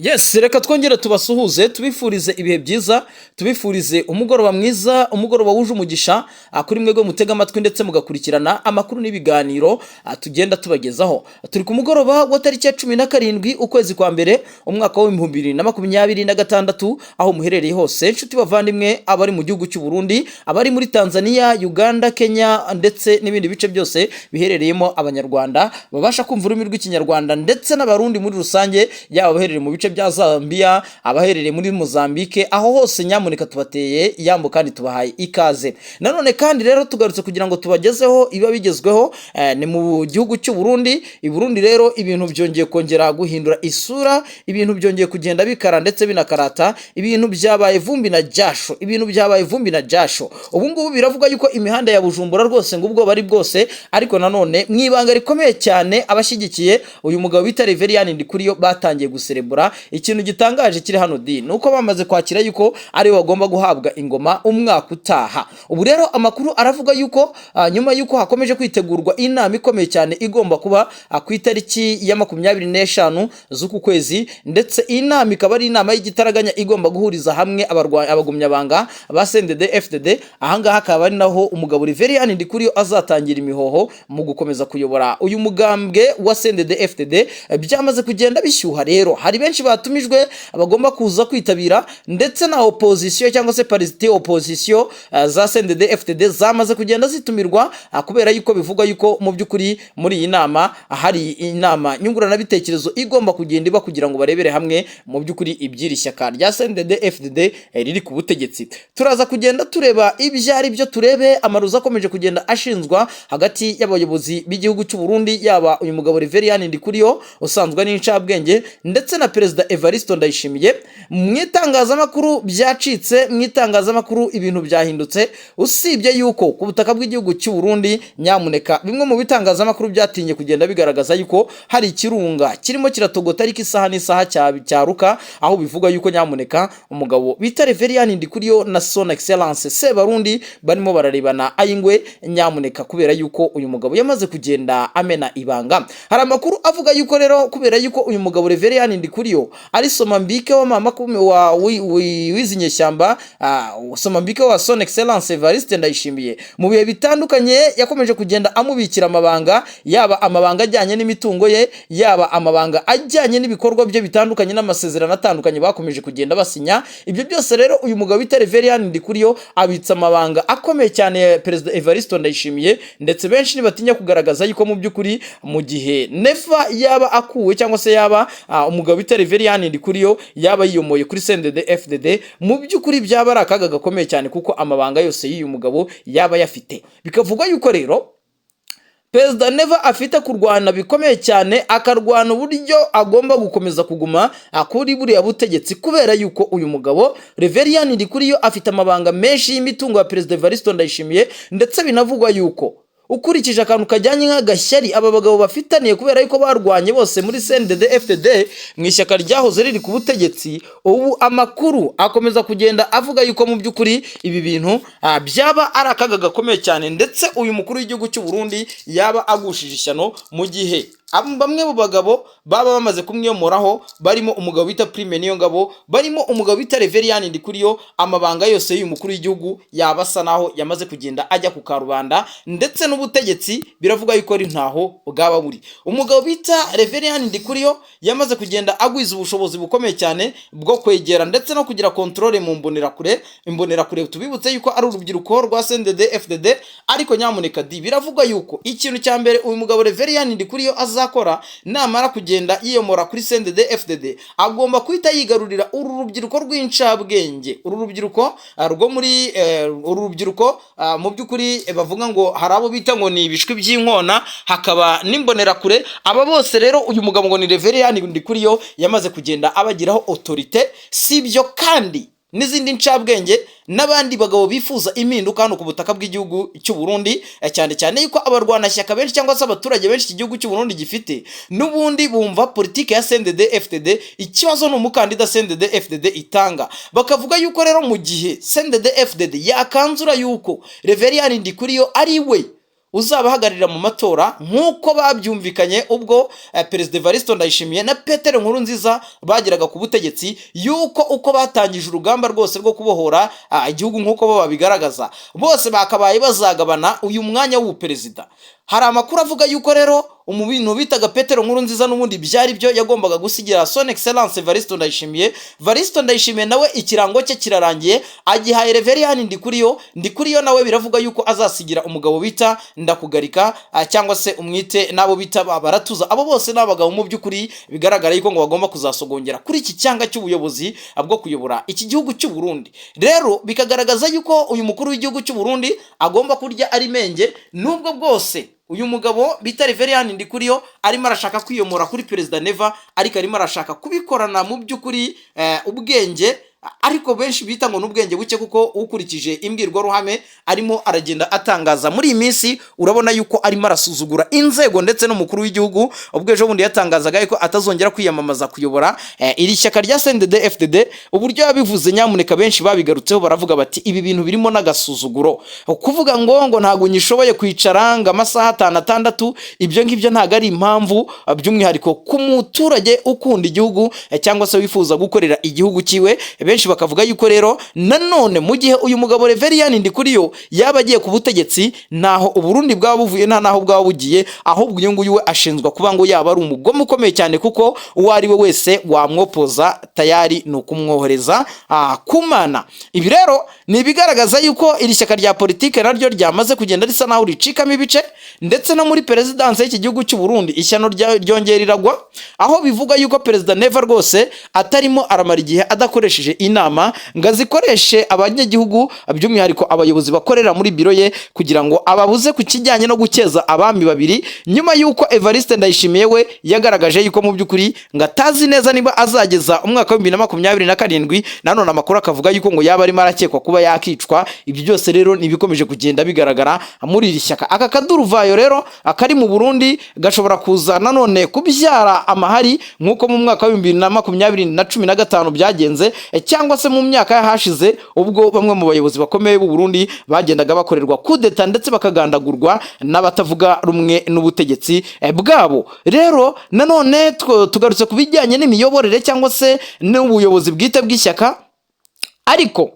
Yes, reka twongere tubasuhuze tubifurize ibihe byiza, tubifurize umugoroba mwiza, umugoroba wuje umugisha, kuri mwego mutega amatwi ndetse mugakurikirana amakuru n'ibiganiro tugenda tubagezaho. Turi ku mugoroba wa tariki ya 17 ukwezi kwa mbere umwaka wa 2026, aho muherereye hose inshuti bavandimwe, abari mu gihugu cy'u Burundi, abari muri Tanzania, Uganda, Kenya ndetse n'ibindi bice byose biherereyemo abanyarwanda babasha kumva ururimi rw'ikinyarwanda, ndetse n'abarundi muri rusange, yaba baherereye mu bice bya Zambia, abaherereye muri Mozambique, aho hose nyamuneka tubateye yambo kandi tubahaye ikaze. Nanone kandi rero tugarutse kugira ngo tubagezeho iba bigezweho ni mu gihugu cy'u Burundi. I Burundi rero ibintu byongeye kongera guhindura isura, ibintu byongeye kugenda bikara ndetse binakarata, ibintu byabaye vumbi na jasho, ibintu byabaye vumbi na jasho. Ubu ngubu biravuga yuko imihanda ya Bujumbura rwose ngo ubwo bari bwose, ariko nanone mwibanga rikomeye cyane abashyigikiye uyu mugabo bita Reverien Ndikuriyo batangiye guserebura. Ikintu gitangaje kiri hano nuko bamaze kwakira yuko ari bagomba guhabwa ingoma umwaka utaha. Ubu rero amakuru aravuga yuko nyuma yuko hakomeje kwitegurwa inama ikomeye cyane igomba kuba ku itariki ya 25 z'uku kwezi, ndetse inama ikaba ari inama y'igitaraganya igomba guhuriza hamwe abagumyabanga ba CNDD FDD. Ahangaha akaba ari naho umugabo Reverien Ndikuriyo azatangira imihoho mu gukomeza kuyobora uyu mugambwe wa CNDD FDD. Byamaze kugenda bishyuha rero, hari benshi batumijwe abagomba kuza kwitabira, ndetse na opposition cyangwa se parité opposition za CNDD FDD zamaze kugenda zitumirwa, kubera yuko bivuga yuko mu byukuri muri iyi nama hari inama nyungurana bitekerezo igomba kugenda iba kugira ngo barebere hamwe mu byukuri ibyiri shyaka rya CNDD FDD riri ku butegetsi. Turaza kugenda tureba ibyari byo, turebe amaruza akomeje kugenda ashinzwa hagati y'abayobozi b'igihugu cy'u Burundi, yaba uyu mugabo Reverien Ndikuriyo usanzwe n'incabwenge, ndetse na Perezida Evariste Ndayishimiye. Mwitangazamakuru byacitse, mwitangazamakuru ibintu byahindutse, usibye yuko ku butaka bw'igihugu cy'u Burundi nyamuneka bimwe mu bitangazamakuru byatinye kugenda bigaragaza yuko hari ikirunga kirimo kiratogota ariko isaha n'isaha cyaruka, aho bivuga yuko nyamuneka umugabo bita Reverien Ndikuriyo na Son Excellence Sebarundi barimo bararebana ayingwe nyamuneka, kubera yuko uyu mugabo yamaze kugenda amena ibanga. Hari amakuru avuga yuko rero kubera yuko uyu mugabo Reverien Ndikuriyo ari somambike wa mama wa wizinyeshyamba, somambike wa Son Excellence Evariste Ndayishimiye, mu bihe bitandukanye yakomeje kugenda amubikira amabanga, yaba amabanga ajyanye n'imitungo ye, yaba amabanga ajyanye n'ibikorwa bye bitandukanye n'amasezerano atandukanye bakomeje kugenda basinya. Ibyo byose rero uyu mugabo bita Reverien Ndikuriyo abitsa amabanga akomeye cyane Perezida Evariste Ndayishimiye, ndetse benshi ntibatinya kugaragaza yuko mu byukuri mu gihe nefa yaba akuwe cyangwa se yaba umugabo bita Reverien Ndikuriyo yaba yiyomoye kuri CNDD FDD, mu byukuri byaba ari akaga gakomeye cyane, kuko amabanga yose y'uyu mugabo yaba yafite. Bikavuga yuko rero Perezida Neva afite kurwana bikomeye cyane, akarwana uburyo agomba gukomeza kuguma kuri buriya butegetsi, kubera yuko uyu mugabo Reverien Ndikuriyo afite amabanga menshi y'imitungo ya Perezida Evariste Ndayishimiye, ndetse binavugwa yuko ukurikije akantu kajyanye nk'agashyari aba bagabo bafitaniye, kubera yuko barwanye bose muri CNDD FDD mu ishyaka ryahoze riri ku butegetsi. Ubu amakuru akomeza kugenda avuga yuko mu byukuri ibi bintu byaba ari akaga gakomeye cyane, ndetse uyu mukuru w'igihugu cy'u Burundi yaba agushije ishyano mu gihe bamwe mu bagabo baba bamaze kumwiyomoraho, barimo umugabo bita Prime Niyongabo, barimo umugabo bita Reverien Ndikuriyo. Amabanga yose y'uyu mukuru w'igihugu yabasa naho yamaze kugenda ajya ku karubanda, ndetse n'ubutegetsi biravuga yuko ari ntaho bwaba buri. Umugabo bita Reverien Ndikuriyo yamaze kugenda agwiza ubushobozi bukomeye cyane bwo kwegera ndetse no kugira controle mu imbonerakure. Tubibutse yuko ari urubyiruko rwa CNDD FDD, ariko nyamuneka biravuga yuko ikintu cya mbere uyu mugabo Reverien Ndikuriyo azakora namara kugenda yiyomora kuri CNDD FDD, agomba kwita yigarurira uru rubyiruko rw'incabwenge, uru rubyiruko rwo muri uru rubyiruko mu byukuri bavuga ngo hari abo bita ngo ni ibishwi by'inkona, hakaba n'imbonerakure. Aba bose rero uyu mugabo ngo ni Reverien Ndikuriyo yamaze kugenda abagiraho autorité, sibyo kandi n'izindi ncabwenge n'abandi bagabo bifuza impinduka hano ku butaka bw'igihugu cy'u Burundi, cyane cyane yuko abarwanashyaka benshi cyangwa se abaturage benshi igihugu cy'u Burundi gifite n'ubundi bumva politike ya CNDD FDD. Ikibazo n'umukandida CNDD FDD itanga, bakavuga yuko rero mu gihe CNDD FDD yakanzura yuko Reverien Ndikuriyo ari we uzabahagararira mu matora nk'uko babyumvikanye ubwo Perezida Evariste Ndayishimiye na Petero Nkurunziza bageraga ku butegetsi, yuko uko batangije urugamba rwose rwo kubohora igihugu nk'uko bo babigaragaza, bose bakabaye bazagabana uyu mwanya w'ubuperezida. Hari amakuru avuga yuko rero umubintu bitaga Petero Nkurunziza n'ubundi byari byo yagombaga gusigira Son Excellence Evariste Ndayishimiye. Evariste Ndayishimiye nawe ikirango cye kirarangiye, agihaye Reverien Ndikuriyo nawe biravuga yuko azasigira umugabo bita Ndakugarika cyangwa se umwite nabo bita Baratuza. Abo bose n'abagabo mu by'ukuri bigaragara yuko ngo bagomba kuzasogongera kuri iki cyanga cy'ubuyobozi bwo kuyobora iki gihugu cy'u Burundi. Rero bikagaragaza yuko uyu mukuru w'igihugu cy'u Burundi agomba kurya ari menge, nubwo bwose uyu mugabo bita Reverien Ndikuriyo arimo arashaka kwiyomora kuri Perezida Neva, ariko arimo arashaka kubikorana mu by'ukuri ubwenge, ariko benshi bita ngo n'ubwenge buke, kuko ukurikije imbwirwaruhame arimo aragenda atangaza muri iyi minsi urabona yuko arimo arasuzugura inzego ndetse n'umukuru w'igihugu. Ubwo ejo bundi yatangazaga yuko atazongera kwiyamamaza kuyobora iri shyaka rya CNDD-FDD. Uburyo yabivuze nyamuneka benshi babigarutseho baravuga bati ibi bintu birimo n'agasuzuguro, kuvuga ngo ntago nyishoboye kwicara ngo amasaha 5-6, ibyo ngibyo ntago ari impamvu, by'umwihariko ku muturage ukunda igihugu cyangwa se wifuza gukorera igihugu cyiwe. Benshi bakavuga yuko rero nanone mu gihe uyu mugabo Reverien Ndikuriyo yaba agiye ku butegetsi, naho Uburundi bwaba buvuye nta naho bwaba bugiye, ahubwo uyu nguyu we ashinzwa kuba ngo yaba ari umugome ukomeye cyane, kuko uwo ari we wese wamwopoza tayari ni ukumwohereza kumana. Ibi rero ni ibigaragaza yuko iri shyaka rya politike naryo ryamaze kugenda risa naho ricikamo ibice, ndetse no muri perezidansi y'iki gihugu cy'u Burundi ishyano ryongera riragwa, aho bivuga yuko Perezida Neva rwose atarimo aramara igihe adakoresheje inama ngo azikoreshe abanyagihugu, by'umwihariko abayobozi bakorera muri biro ye, kugira ngo ababuze ku kijyanye no gukeza abami babiri, nyuma yuko Evariste Ndayishimiye we yagaragaje yuko mu by'ukuri ngo atazi neza niba azageza umwaka wa 2027. Nanone amakuru akavuga yuko ngo yaba arimo arakekwa kuba yakicwa. Ibyo byose rero nibikomeje kugenda bigaragara muri iri shyaka. Aka kaduruvayo rero akari mu Burundi gashobora kuza nanone kubyara amahari nk'uko mu mwaka wa 2015 byagenze, cyangwa se mu myaka yahashize ubwo bamwe mu bayobozi bakomeye b'u Burundi bagendaga bakorerwa kudeta ndetse bakagandagurwa n'abatavuga rumwe n'ubutegetsi bwabo. Rero nanone tugarutse ku bijyanye n'imiyoborere cyangwa se n'ubuyobozi bwite bw'ishyaka, ariko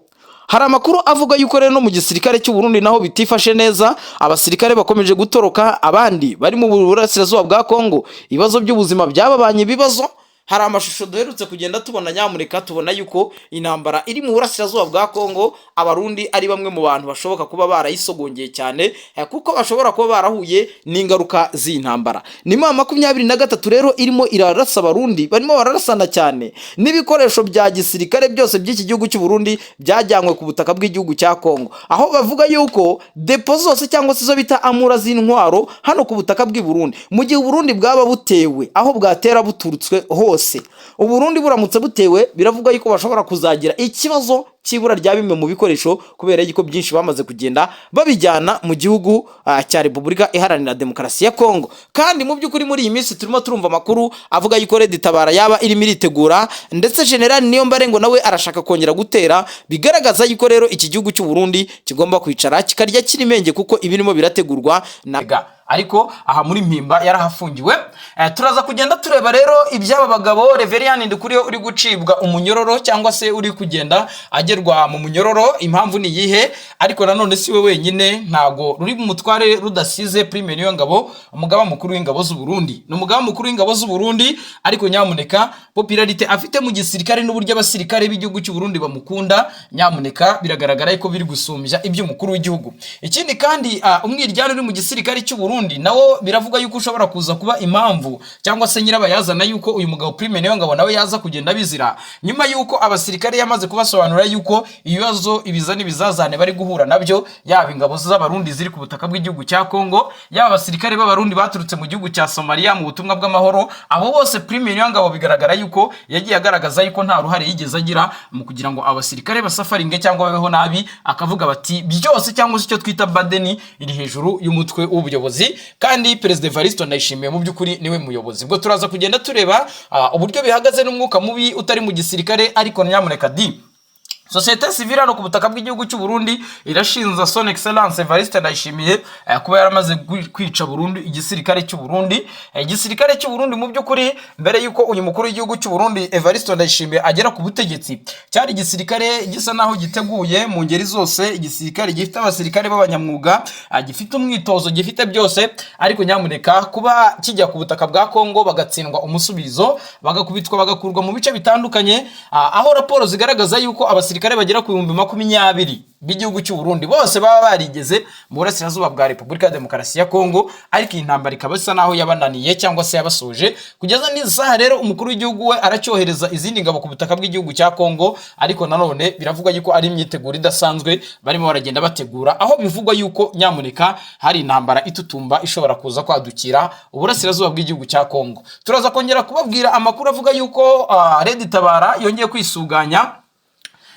hari amakuru avuga yuko rero no mu gisirikare cy'u Burundi naho bitifashe neza. Abasirikare bakomeje gutoroka, abandi bari mu burasirazuba bwa Kongo ibibazo by'ubuzima byababanye ibibazo. Hari amashusho duherutse kugenda tubona nyamuneka, tubona yuko intambara iri mu burasirazuba bwa Kongo Abarundi ari bamwe mu bantu bashoboka kuba barayisogongeye cyane, kuko bashobora kuba barahuye n'ingaruka z'intambara. Ni mu 2023 rero irimo irarasa Abarundi, barimo bararasana cyane, n'ibikoresho bya gisirikare byose by'iki gihugu cy'u Burundi byajyanywe ku butaka bw'igihugu cya Kongo, aho bavuga yuko depo zose cyangwa se zo bita amura z'intwaro hano ku butaka bw'i Burundi, mu gihe Burundi bwaba butewe, aho bwatera buturutswe hose, Uburundi buramutse butewe biravuga yuko bashobora kuzagira ikibazo cyibura rya bimwe mu bikoresho, kubera yuko byinshi bamaze kugenda babijyana mu gihugu cya Repubulika Iharanira Demokarasi ya Kongo. Kandi mu by'ukuri muri iyi minsi turimo turumva amakuru avuga yuko Red Tabara yaba irimo iritegura, ndetse General Niyombarengo nawe arashaka kongera gutera, bigaragaza yuko rero iki gihugu cy'u Burundi kigomba kwicara kikarya kirimenge, kuko ibirimo birategurwa na ariko aha muri Mpimba yarahafungiwe. Turaza kugenda tureba rero iby'aba bagabo. Reverien Ndikuriyo uri gucibwa umunyororo cyangwa se uri kugenda agerwa mu munyororo, impamvu ni yihe? Ariko nanone si we wenyine, ntago ruri mu mutware rudasize Prime Niyongabo, umugaba mukuru w'ingabo z'u Burundi. Ni umugaba mukuru w'ingabo z'u Burundi, ariko nyamuneka popularity afite mu gisirikare n'uburyo abasirikare b'igihugu cy'u Burundi bamukunda, nyamuneka biragaragara yuko biri gusumbya iby'umukuru w'igihugu. Ikindi kandi umwiryane uri mu gisirikare cy'u Burundi nawo biravuga yuko ushobora kuza kuba impamvu cyangwa se nyirabayazana yuko uyu mugabo Prime Niyongabo nawe yaza kugenda bizira, nyuma yuko abasirikare yamaze kubasobanurira yuko ibibazo ibiza n'ibizazane bari guhura nabyo, yaba ingabo z'Abarundi ziri ku butaka bw'igihugu cya Kongo, yaba abasirikare b'Abarundi baturutse mu gihugu cya Somalia mu butumwa bw'amahoro. Abo bose Prime Niyongabo bigaragara yuko yagiye agaragaza yuko nta ruhare yigeze agira mu kugira ngo abasirikare basafaringe cyangwa babeho nabi, akavuga bati byose cyangwa se icyo twita badeni iri hejuru y'umutwe w'ubuyobozi, kandi Perezida Evariste Ndayishimiye mu by'ukuri niwe muyobozi. Bwo turaza kugenda tureba uburyo bihagaze n'umwuka mubi utari mu gisirikare. Ariko nyamuneka Societe civile hano ku butaka bw'igihugu cy'u Burundi irashinza Son Excellence Evariste Ndayishimiye kuba yaramaze kwica Burundi igisirikare cy'u Burundi. Igisirikare cy'u Burundi mu by'ukuri mbere yuko uyu mukuru w'igihugu cy'u Burundi Evariste Ndayishimiye agera ku butegetsi, cyari igisirikare gisa naho giteguye mu ngeri zose, igisirikare gifite abasirikare b'abanyamwuga, gifite umwitozo, gifite byose. Ariko nyamuneka kuba kijya ku butaka bwa Kongo bagatsindwa umusubizo, bagakubitwa, bagakurwa mu bice bitandukanye, aho raporo zigaragaza yuko abasirikare bagera ku 20,000 b'igihugu cy'u Burundi bose baba barigeze mu burasirazuba bwa Repubulika ya Demokarasi ya Kongo, ariko intambara ikaba isa naho yabananiye cyangwa se yabasoje. Kugeza n'isaha rero umukuru w'igihugu we aracyohereza izindi ngabo ku butaka bw'igihugu cya Kongo, ariko nanone biravugwa yuko ari imyiteguro idasanzwe barimo baragenda bategura, aho bivugwa yuko nyamuneka hari intambara itutumba ishobora kuza kwadukira uburasirazuba bw'igihugu cya Kongo. Turaza kongera kubabwira amakuru avuga yuko Red Tabara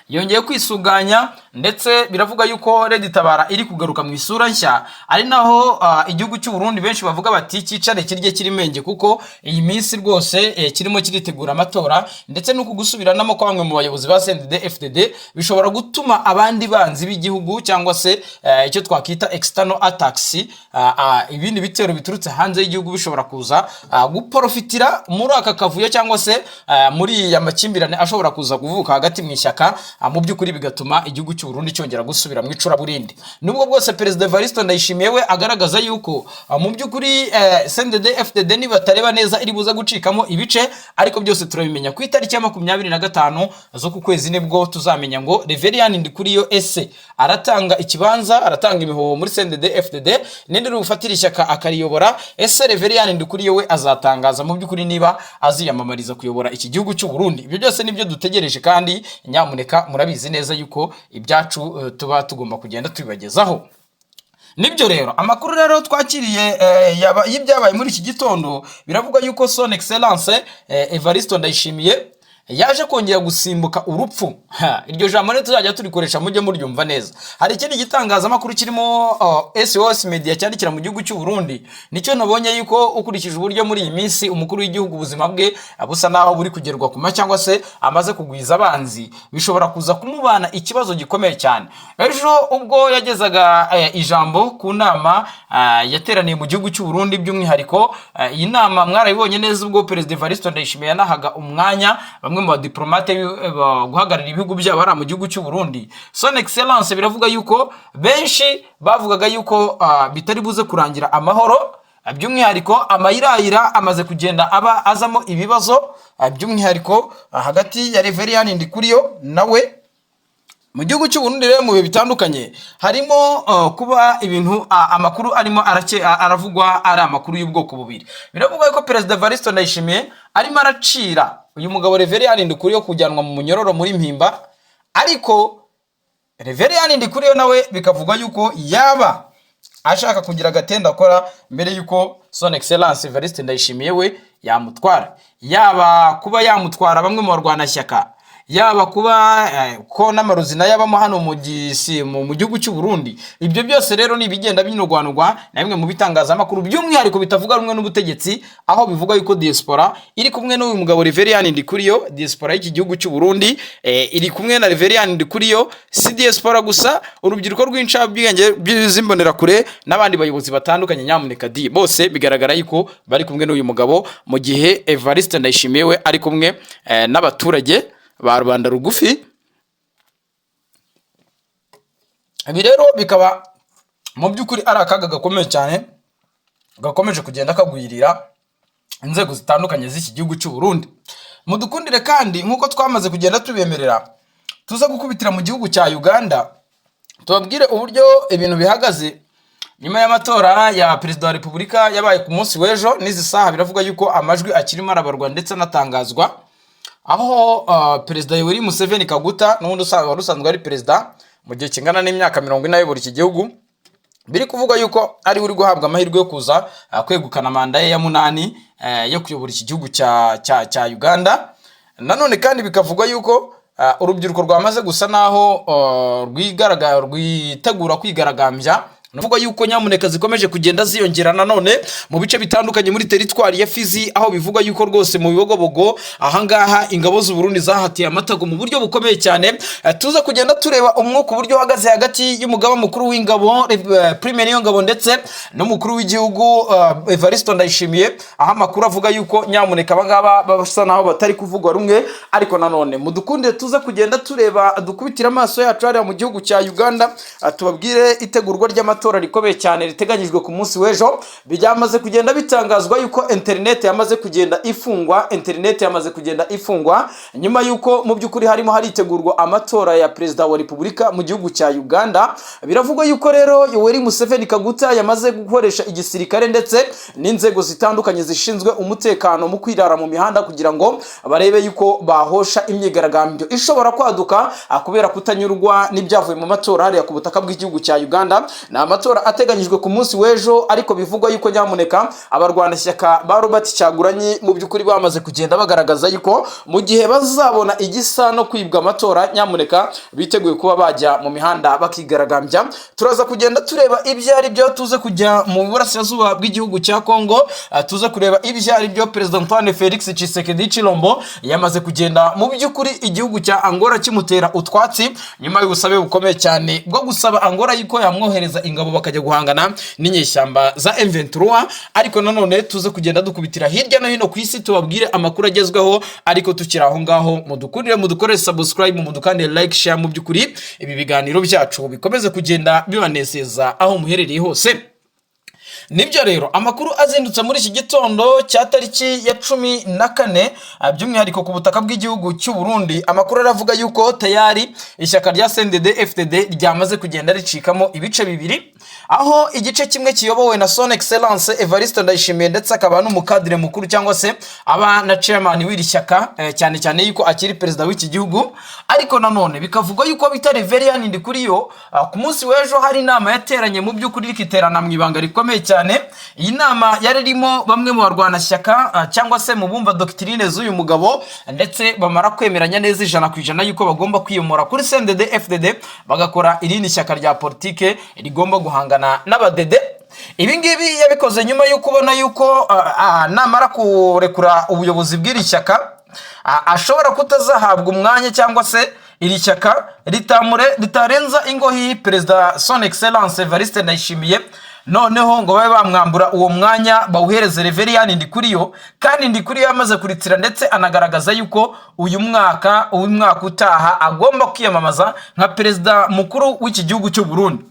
yongeye kwisuganya ndetse biravuga yuko Red Tabara iri kugaruka mu isura nshya, ari naho igihugu cy'u Burundi benshi bavuga bati cyicare kirye kirimenge, kuko iyi minsi rwose kirimo kiritegura amatora, ndetse no kugusubiranamo kwa bamwe mu bayobozi ba CNDD-FDD bishobora gutuma abandi banzi b'igihugu cyangwa se icyo twakita external attacks, ibindi bitero biturutse hanze y'igihugu bishobora kuza guprofitira muri aka kavuyo cyangwa se muri ya makimbirane ashobora kuza kuvuka hagati mu ishyaka, mu by'ukuri bigatuma igihugu cy'u Burundi cyongera gusubira mu icuraburindi. Nubwo bwose Perezida Evariste Ndayishimiye we agaragaza yuko mu by'ukuri CNDD-FDD nibatareba neza iri buza gucikamo ibice, ariko byose turabimenya ku itariki ya 25 zo ku kwezi nibwo tuzamenya ngo Reverien Ndikuriyo ese aratanga ikibanza, aratanga imihoho muri CNDD-FDD, ninde uri gufatira ishyaka akariyobora. Ese Reverien Ndikuriyo we azatangaza mu by'ukuri niba aziyamamariza kuyobora iki gihugu cy'u Burundi. Ibyo byose nibyo dutegereje, kandi nyamuneka murabizi neza yuko ibyacu tuba tugomba kugenda tubibagezaho. Nibyo rero amakuru rero twakiriye y'ibyabaye muri iki gitondo, biravuga yuko Son Excellence Evariste Ndayishimiye yaje kongera gusimbuka urupfu. Iryo jambo ne tuzajya turikoresha mujye muryumva neza. Hari ikindi gitangazamakuru kirimo SOS Media cyandikira mu gihugu cy'u Burundi, nicyo nabonye yuko ukurikije uburyo muri iyi minsi umukuru w'igihugu ubuzima bwe abusa naho buri kugerwa kuma cyangwa se amaze kugwiza abanzi, bishobora kuza kumubana ikibazo gikomeye cyane. Ejo ubwo yagezaga ijambo ku nama yateraniye mu gihugu cy'u Burundi, by'umwihariko iyi nama mwarayibonye neza ubwo Perezida Evariste Ndayishimiye yanahaga umwanya bamwe mu diplomate guhagararira ibihugu byabo ari mu gihugu cy'u Burundi. Son Excellence biravuga yuko benshi bavugaga yuko bitari buze kurangira amahoro, by'umwihariko amayirayira amaze kugenda aba azamo ibibazo, by'umwihariko hagati ya Reverien Ndikuriyo nawe mu gihugu cy'u Burundi. Rero mu bihe bitandukanye harimo kuba ibintu amakuru arimo aravugwa ari amakuru y'ubwoko bubiri. Biravuga ko Perezida Evariste Ndayishimiye arimo aracira uyu mugabo Reverien Ndikuriyo kujyanwa mu munyororo muri Mpimba, ariko Reverien Ndikuriyo nawe bikavugwa yuko yaba ashaka kugira agatenda akora mbere yuko Son Excellence Evariste Ndayishimiye we yamutwara, yaba kuba yamutwara bamwe mu barwanashyaka, yaba kuba ko n'amaruzina yabamo hano mu gihugu cy'u Burundi. Ibyo byose rero ni bigenda binogwanugwa na bimwe mu bitangazamakuru, by'umwihariko bitavuga rumwe n'ubutegetsi, aho bivuga yuko diaspora iri kumwe n'uyu mugabo Reverien Ndikuriyo. Diaspora y'iki gihugu cy'u Burundi iri kumwe na Reverien Ndikuriyo. Si diaspora gusa, urubyiruko rw'incabwenge by'izimbonera kure n'abandi bayobozi batandukanye, nyamuneka bose bigaragara yuko bari kumwe n'uyu mugabo, mu gihe Evariste Ndayishimiye we ari kumwe n'abaturage ba rubanda rugufi. Ibi rero bikaba mu by'ukuri ari akaga gakomeye cyane gakomeje kugenda kagwirira inzego zitandukanye z'iki gihugu cy'u Burundi. Mudukundire kandi nkuko twamaze kugenda tubemerera, tuza gukubitira mu gihugu cya Uganda, tubabwire uburyo ibintu bihagaze nyuma y'amatora ya Perezida wa Repubulika yabaye ku munsi w'ejo. N'izi saha biravuga yuko amajwi akirimo arabarwa ndetse anatangazwa, aho Perezida Yoweri Museveni Kaguta n'undi usanzwe ari perezida mu gihe kingana n'imyaka 40 ayobora iki gihugu, biri kuvuga yuko ari uri guhabwa amahirwe yo kuza kwegukana manda ye ya 8 yo kuyobora iki gihugu cya Uganda. Nanone kandi bikavuga yuko urubyiruko rwamaze gusa naho rwitegura kwigaragambya navuga yuko nyamuneka zikomeje kugenda ziyongera nanone mu bice bitandukanye muri teritwari ya Fizi, aho bivuga yuko rwose mu bibogobogo ahangaha ingabo z'u Burundi zahatiye amatago mu buryo bukomeye cyane. Tuza kugenda tureba umwuka uburyo uhagaze hagati y'umugaba mukuru w'ingabo Prime Niyongabo ndetse n'umukuru w'igihugu Evariste Ndayishimiye, aho amakuru avuga yuko nyamuneka abangaba basa naho batari kuvugwa rumwe. Ariko nanone mudukunde tuza kugenda tureba dukubitira amaso yacu hariya mu gihugu cya Uganda, tubabwire itegurwa ry'amatora rikomeye cyane riteganyijwe ku munsi w'ejo. Byamaze kugenda bitangazwa yuko internet yamaze kugenda ifungwa nyuma yuko mu by'ukuri harimo haritegurwa amatora ya perezida wa repubulika mu gihugu cya Uganda. Biravugwa yuko rero Yoweri Museveni Kaguta yamaze gukoresha igisirikare ndetse n'inzego zitandukanye zishinzwe umutekano mu kwirara mu mihanda kugira ngo barebe yuko bahosha imyigaragambyo ishobora kwaduka kubera kutanyurwa n'ibyavuye mu matora hariya ku butaka bw'igihugu cya Uganda. Ni amatora ateganyijwe ku munsi w'ejo, ariko bivugwa yuko nyamuneka abarwanashyaka ba Robert Kyagulanyi mu by'ukuri bamaze kugenda bagaragaza yuko mu gihe bazabona igisa no kwibwa amatora nyamuneka biteguye kuba bajya mu mihanda bakigaragambya. Turaza kugenda tureba ibyo ari byo, tuze kujya mu burasirazuba bw'igihugu cya Kongo, tuze kureba ibyo ari byo. Perezida Antoine Felix Tshisekedi Tshilombo yamaze kugenda mu by'ukuri igihugu cya Angola kimutera utwatsi nyuma y'ubusabe bukomeye cyane bwo gusaba Angola yuko yamwohereza ingabo bakajya guhangana n'inyeshyamba za M23. Ariko nanone tuze kugenda dukubitira hirya no hino ku isi tubabwire amakuru agezweho, ariko tukiri aho ngaho mudukorere subscribe, mudukande like, share. Mu by'ukuri ibi biganiro byacu bikomeze kugenda bibanezeza aho muherereye hose. Nibyo rero amakuru azindutse muri iki gitondo cya tariki ya 14 by'umwihariko ku butaka bw'igihugu cy'u Burundi. Amakuru aravuga yuko tayari ishyaka rya CNDD-FDD ryamaze kugenda ricikamo ibice bibiri, aho igice kimwe kiyobowe na Son Excellence Evariste Ndayishimiye ndetse akaba n'umukadire mukuru cyangwa se aba na chairman w'iri shyaka, cyane cyane yuko akiri perezida w'iki gihugu. Ariko nanone bikavugwa yuko bita Reverien Ndikuriyo ku munsi w'ejo hari inama yateranye mu by'ukuri rikiterana mu ibanga rikomeye cyane. Iyi nama yaririmo bamwe mu barwanashyaka cyangwa se mu bumva doctrine z'uyu mugabo, ndetse bamara kwemeranya neza 100% yuko bagomba kwiyomora kuri CNDD-FDD bagakora irindi shyaka rya politike rigomba guhangana n'abadede. Ibi ngibi yabikoze nyuma yo kubona yuko namara kurekura ubuyobozi bw'iri shyaka ashobora kutazahabwa umwanya cyangwa se iri shyaka ritarenza ingohi perezida Son Excellence Evariste Ndayishimiye. Noneho ngo babe bamwambura uwo mwanya bawuhereze Reverien Ndikuriyo, kandi Ndikuriyo yamaze kuritira ndetse anagaragaza yuko uyu mwaka utaha agomba kwiyamamaza nka perezida mukuru w'iki gihugu cy'u Burundi.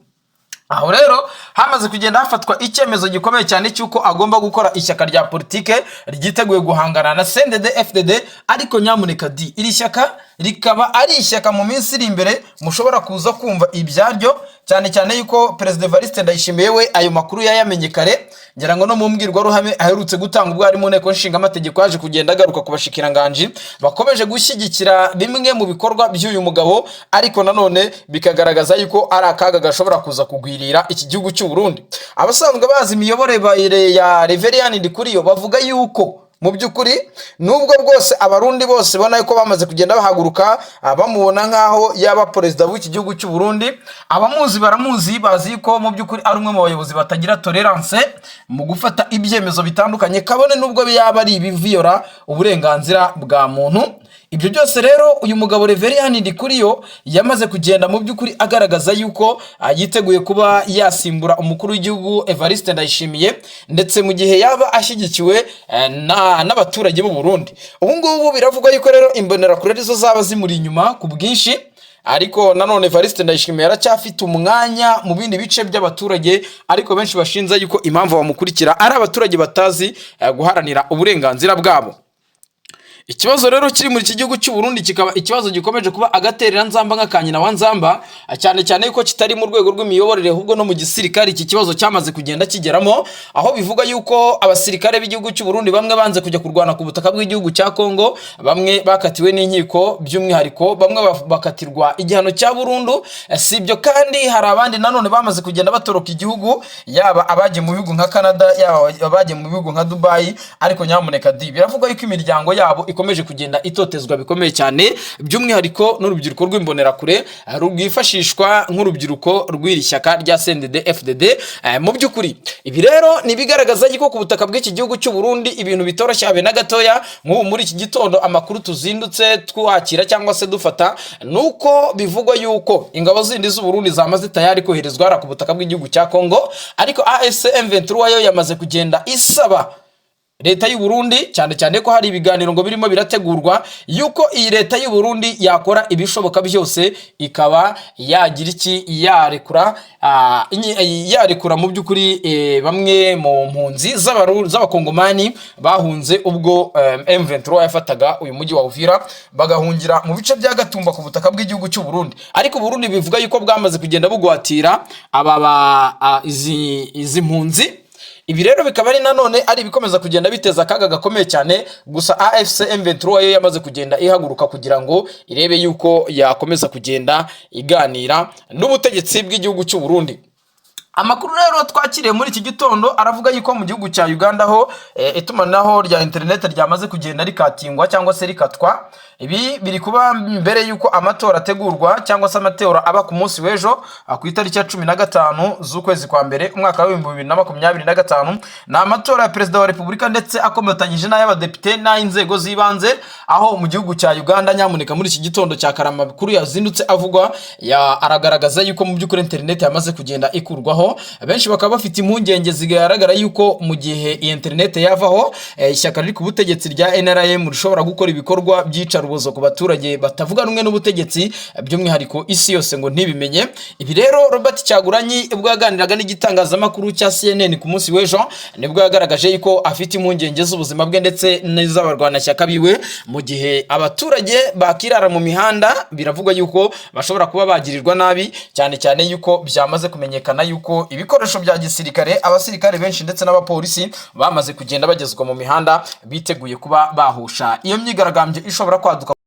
Aho rero hamaze kugenda hafatwa icyemezo gikomeye cyane cyuko agomba gukora ishyaka rya politike ryiteguye guhangana na CNDD-FDD. Ariko nyamuneka iri shyaka rikaba ari ishyaka mu minsi iri imbere mushobora kuza kumva ibyaryo, cyane cyane yuko perezida Evariste Ndayishimiye we ayo makuru yayamenye kare. Ngira ngo no mu mbwirwaruhame aherutse gutanga ubwo ari mu nteko nshinga amategeko yaje kugenda agaruka ku bashikiranganje bakomeje gushyigikira bimwe mu bikorwa by'uyu mugabo. Ariko nanone bikagaragaza yuko ari akaga gashobora kuza kugwirira iki gihugu cy'u Burundi. Abasanzwe bazi imiyoborere ya Reverien Ndikuriyo bavuga yuko mu by'ukuri nubwo bwose abarundi bose bona yuko bamaze kugenda bahaguruka bamubona nkaho yaba perezida w'iki gihugu cy'u Burundi, abamuzi baramuzi, bazi ko mu by'ukuri ari umwe mu bayobozi batagira tolerance mu gufata ibyemezo bitandukanye, kabone nubwo yaba ari ibiviyora uburenganzira bwa muntu. Ibyo byose rero uyu mugabo Reverien Ndikuriyo yamaze kugenda mu by'ukuri agaragaza yuko yiteguye kuba yasimbura umukuru w'igihugu Evariste Ndayishimiye, ndetse mu gihe yaba ashyigikiwe n'abaturage b'u Burundi. Ubu ngubu biravuga yuko rero imbonerakure arizo zaba zimuri inyuma ku bwinshi. Ariko nanone Evariste Ndayishimiye yaracyafite umwanya mu bindi bice by'abaturage, ariko benshi bashinza yuko impamvu bamukurikira ari abaturage batazi guharanira uburenganzira bwabo. Ikibazo rero kiri muri iki gihugu cy'u Burundi kikaba ikibazo gikomeje kuba agaterera nzamba nk'akanyina wa nzamba, cyane cyane yuko kitari mu rwego rw'imiyoborere ahubwo no mu gisirikare. Iki kibazo cyamaze kugenda kigeramo, aho bivuga yuko abasirikare b'igihugu cy'u Burundi bamwe banze kujya kurwana ku butaka bw'igihugu cya Kongo, bamwe bakatiwe n'inkiko, by'umwihariko bamwe bakatirwa igihano cya burundu. Si ibyo kandi hari abandi nanone bamaze kugenda batoroka igihugu, yaba abagiye mu bihugu nka Canada, yaba abagiye mu bihugu nka Dubai. Ariko nyamuneka biravuga yuko imiryango yabo ikomeje kugenda itotezwa bikomeye cyane, by'umwihariko n'urubyiruko rw'imbonerakure rwifashishwa nk'urubyiruko rw'iri shyaka rya CNDD-FDD. Mu by'ukuri ibi rero ni bigaragaza ko ku butaka bw'iki gihugu cy'u Burundi ibintu bitoroshye habe na gatoya. Nk'ubu muri iki gitondo amakuru tuzindutse twakira cyangwa se dufata nuko bivugwa yuko ingabo zindi z'u Burundi zamaze tayari koherezwa ku butaka bw'igihugu cya Kongo, ariko AFC M23 yo yamaze kugenda isaba leta y'u Burundi cyane cyane ko hari ibiganiro ngo birimo birategurwa yuko iyi leta y'u Burundi yakora ibishoboka byose ikaba yagira iki yarekura mu by'ukuri bamwe mu mpunzi z'abakongomani bahunze ubwo M23 yafataga uyu mujyi wa Uvira bagahungira mu bice bya Gatumba ku butaka bw'igihugu cy'u Burundi. Ariko Burundi bivuga yuko bwamaze kugenda bugwatira izi mpunzi. Ibi rero bikaba ari nanone ari bikomeza kugenda biteza akaga gakomeye cyane. Gusa AFC M23 yo yamaze kugenda ihaguruka kugira ngo irebe yuko yakomeza kugenda iganira n'ubutegetsi bw'igihugu cy'u Burundi. Amakuru rero twakiriye muri iki gitondo aravuga yuko mu gihugu cya Uganda ho itumanaho rya internet ryamaze kugenda rikatingwa cyangwa se rikatwa. Ibi biri kuba mbere yuko amatora ategurwa cyangwa se amatora aba ku munsi w'ejo ku itariki ya 15 z'ukwezi kwa mbere umwaka wa 2025. Na amatora ya perezida wa Repubulika ndetse akomatanyije n'ay'abadepite n'inzego z'ibanze, aho mu gihugu cya Uganda nyamuneka muri iki gitondo cya Karama bikuru yazindutse avugwa aragaragaza yuko mu by'ukuri internet yamaze kugenda ikurwaho. Benshi bakaba bafite impungenge zigaragara yuko mu gihe iyi internet yavaho ishyaka riri ku butegetsi rya NRM rishobora gukora ibikorwa by'icarubozo ku baturage batavuga rumwe n'ubutegetsi, by'umwihariko isi yose ngo ntibimenye. Ibi rero Robert Kyagulanyi ubwo yaganiraga n'igitangazamakuru cya CNN ku munsi w'ejo nibwo yagaragaje yuko afite impungenge z'ubuzima bwe ndetse n'iz'abarwanashyaka biwe mu gihe abaturage bakirara mu mihanda. Biravugwa yuko bashobora kuba bagirirwa nabi, cyane cyane yuko byamaze kumenyekana yuko ibikoresho bya gisirikare, abasirikare benshi ndetse n'abapolisi bamaze kugenda bagezwa mu mihanda biteguye kuba bahusha iyo myigaragambyo ishobora kwaduka